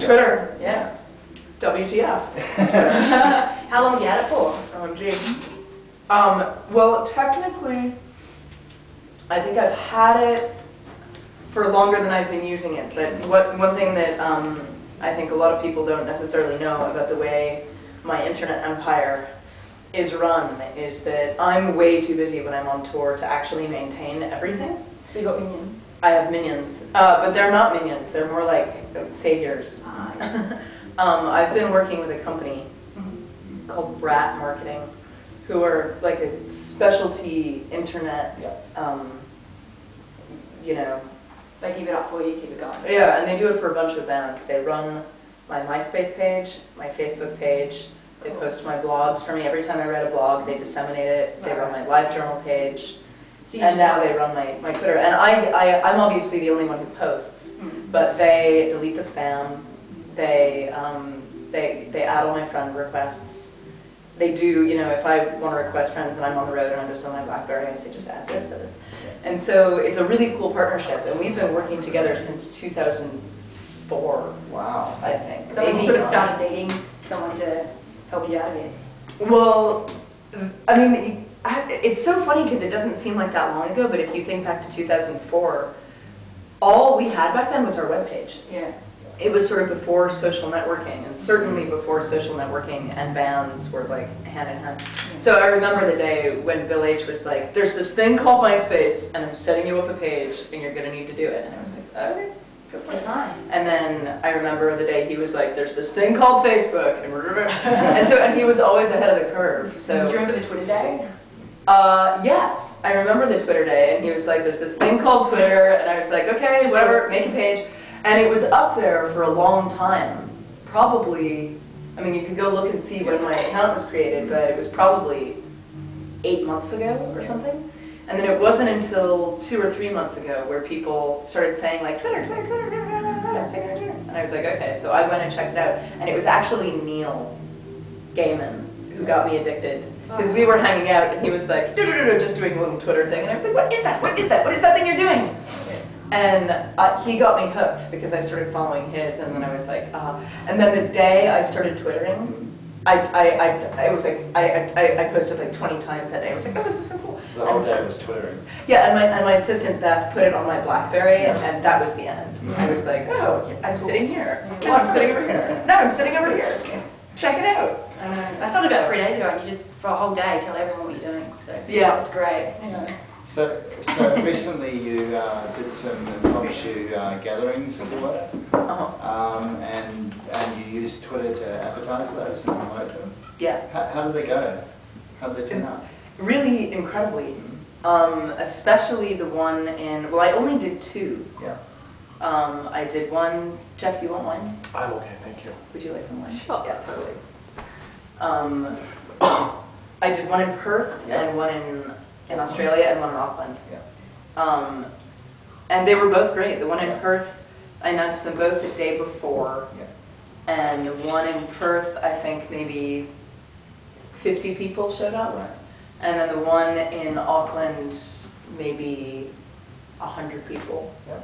Twitter, yeah. WTF. How long have you had it for? OMG. Well, technically, I think I've had it for longer than I've been using it. But one thing that I think a lot of people don't necessarily know about the way my internet empire is run is that I'm way too busy when I'm on tour to actually maintain everything. So you got minions? I have minions, but they're not minions. They're more like saviors. I've been working with a company called Brat Marketing, who are like a specialty internet, you know. They keep it up for you, keep it going. Yeah, and they do it for a bunch of bands. They run my MySpace page, my Facebook page. They post my blogs for me. Every time I write a blog, they disseminate it. They run my LiveJournal page. And now they run my Twitter. And I'm obviously the only one who posts, but they delete the spam. They add all my friend requests. They do, you know, if I want to request friends and I'm on the road and I'm just on my BlackBerry, I say just add this, add this. And so it's a really cool partnership, and we've been working together since 2004. Wow. I think. So you sort of started dating someone to help you out of it? Well, I mean, it's so funny because it doesn't seem like that long ago, but if you think back to 2004, all we had back then was our webpage. Yeah. It was sort of before social networking, and certainly before social networking and bands were like hand in hand. So I remember the day when Bill H was like, there's this thing called MySpace, and I'm setting you up a page, and you're gonna need to do it. And I was like, okay. And then I remember the day he was like, there's this thing called Facebook, and he was always ahead of the curve. So do you remember the Twitter day? Yes, I remember the Twitter day, and he was like, there's this thing called Twitter, and I was like, okay, whatever, make a page. And it was up there for a long time, probably, I mean, you could go look and see when my account was created, but it was probably 8 months ago or something. And then it wasn't until 2 or 3 months ago where people started saying like, Twitter, Twitter, Twitter, Twitter, Twitter. And I was like, okay, so I went and checked it out. And it was actually Neil Gaiman who got me addicted. Because we were hanging out and he was like, just doing a little Twitter thing. And I was like, what is that? What is that? What is that thing you're doing? And he got me hooked because I started following his, and then I was like, and then the day I started Twittering, I was like, I posted like 20 times that day. I was like, oh, this is so cool. So the whole day was Twittering. Yeah, and my assistant Beth put it on my BlackBerry, and that was the end. I was like, oh, I'm sitting here. No, I'm sitting over here. No, I'm sitting over here. Check it out. I started about 3 days ago, and you just, for a whole day, tell everyone what you're doing. So yeah, it's great. Yeah. So recently you did some impromptu gatherings, as it were, and you used Twitter to advertise those and promote them. Yeah. How did they go? How did they turn out? Really incredibly, especially the one in. Well, I only did 2. Yeah. I did one. Jeff, do you want wine? I'm okay, thank you. Would you like some wine? Sure. Yeah, totally. I did one in Perth and one in Australia and one in Auckland. Yeah. And they were both great. The one in Perth, I announced them both the day before. Yeah. And the one in Perth, I think maybe 50 people showed up. Right. And then the one in Auckland, maybe 100 people. Yeah. Wow.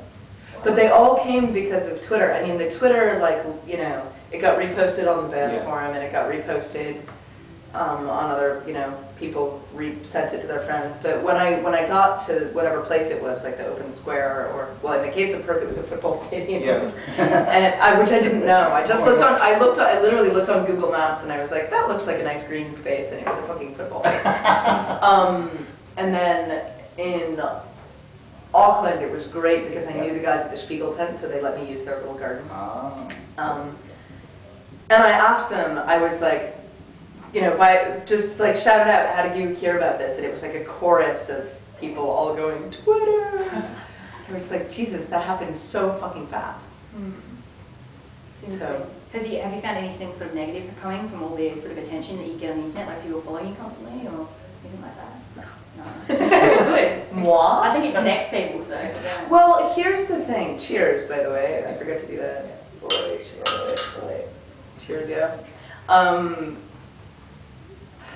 But they all came because of Twitter. I mean, the Twitter, like, you know, it got reposted on the band forum, and it got reposted on other, you know, people sent it to their friends. But when I got to whatever place it was, like the open square, or, well, in the case of Perth, it was a football stadium. Yeah. And which I didn't know. I just looked on. I literally looked on Google Maps, and I was like, that looks like a nice green space, and it was a fucking football. And then in Auckland, it was great because I knew the guys at the Spiegel tent, so they let me use their little garden. And I asked them, I was like, you know, just like shouted out, how did you hear about this? And it was like a chorus of people all going, Twitter! I was like, Jesus, that happened so fucking fast. So, have you found anything sort of negative coming from all the sort of attention that you get on the internet, like people following you constantly, or anything like that? No. It's still good. Moi? I think it connects people, so. Yeah. Well, here's the thing. Cheers, by the way. I forgot to do that. Cheers, yeah.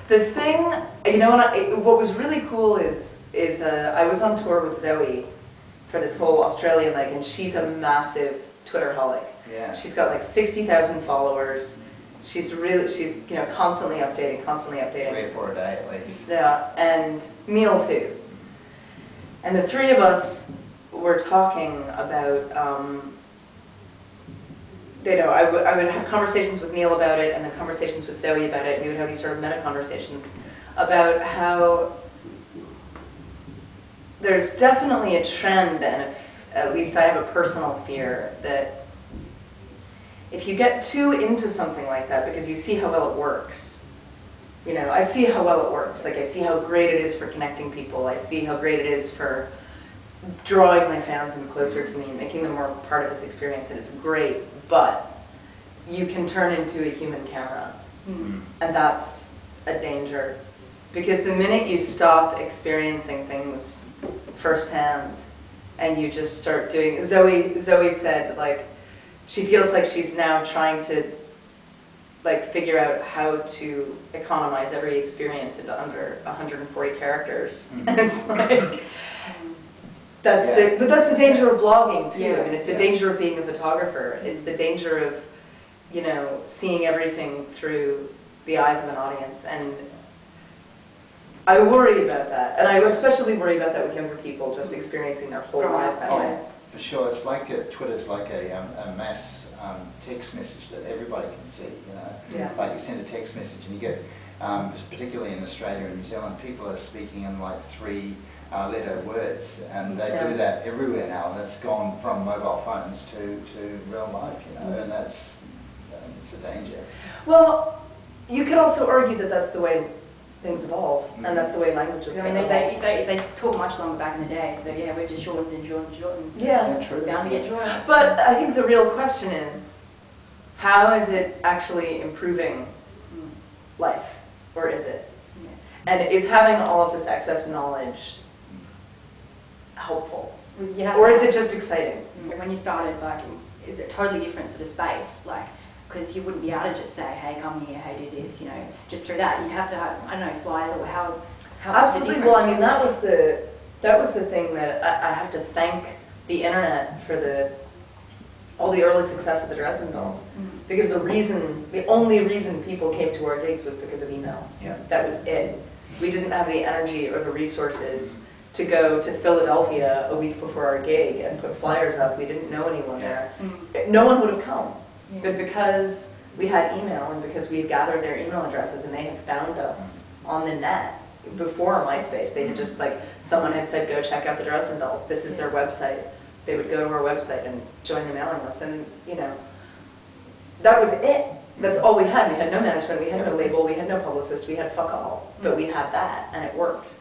The thing, you know, what was really cool is I was on tour with Zoe for this whole Australian leg, and she's a massive Twitterholic. Yeah. She's got like 60,000 followers. She's you know, constantly updating. 3 or 4 a day at least. Yeah, and Neil too. And the three of us were talking about, you know, I would have conversations with Neil about it, and then conversations with Zoe about it, and we would have these sort of meta conversations about how there's definitely a trend, and at least I have a personal fear, that if you get too into something like that because you see how well it works, you know, I see how well it works. Like, I see how great it is for connecting people. I see how great it is for drawing my fans in closer to me and making them more part of this experience, and it's great, but you can turn into a human camera, and that's a danger. Because the minute you stop experiencing things firsthand and you just start doing, Zoe said, like, she feels like she's now trying to, like, figure out how to economize every experience into under 140 characters. And it's like, but that's the danger of blogging too. I mean, it's the danger of being a photographer. It's the danger of, you know, seeing everything through the eyes of an audience. And I worry about that. And I especially worry about that with younger people just experiencing their whole lives that way. For sure, it's like Twitter's like a mass text message that everybody can see. You know, like you send a text message and you get, particularly in Australia and New Zealand, people are speaking in like 3-letter words, and they do that everywhere now, and it's gone from mobile phones to real life. You know, and that's it's a danger. Well, you could also argue that that's the way things evolve, and that's the way language evolves. I mean, they talk much longer back in the day, so yeah, we've just shortened and shortened and shortened. Yeah, true. Bound to get shorter. But I think the real question is, how is it actually improving life, or is it? And is having all of this excess knowledge helpful, or is it just exciting? When you started, like, it's a totally different sort of space, like, because you wouldn't be able to just say, hey, come here, hey, do this, you know, just through that. You'd have to have, I don't know, flyers or how Absolutely. Well, I mean, that was the thing that I have to thank the internet for all the early success of the Dresden Dolls, because the only reason people came to our gigs was because of email. Yeah. That was it. We didn't have the energy or the resources to go to Philadelphia a week before our gig and put flyers up. We didn't know anyone there. No one would have come. But because we had email, and because we had gathered their email addresses and they had found us on the net before MySpace, they had just, like, someone had said, go check out the Dresden Dolls, this is their website. They would go to our website and join the mailing list, and, you know, that was it. That's all we had. We had no management, we had no label, we had no publicist, we had fuck all. But we had that, and it worked.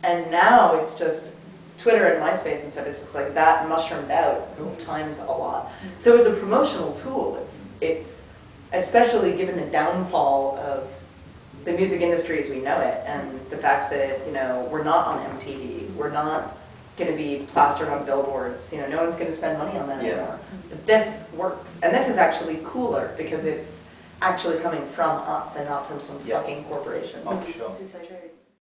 And now it's just Twitter and MySpace and stuff, it's just like that mushroomed out times a lot. So as a promotional tool, it's especially given the downfall of the music industry as we know it, and the fact that, you know, we're not on MTV, we're not going to be plastered on billboards, you know, no one's going to spend money on that anymore. But this works, and this is actually cooler because it's actually coming from us and not from some fucking corporation. Oh, sure. This is so true.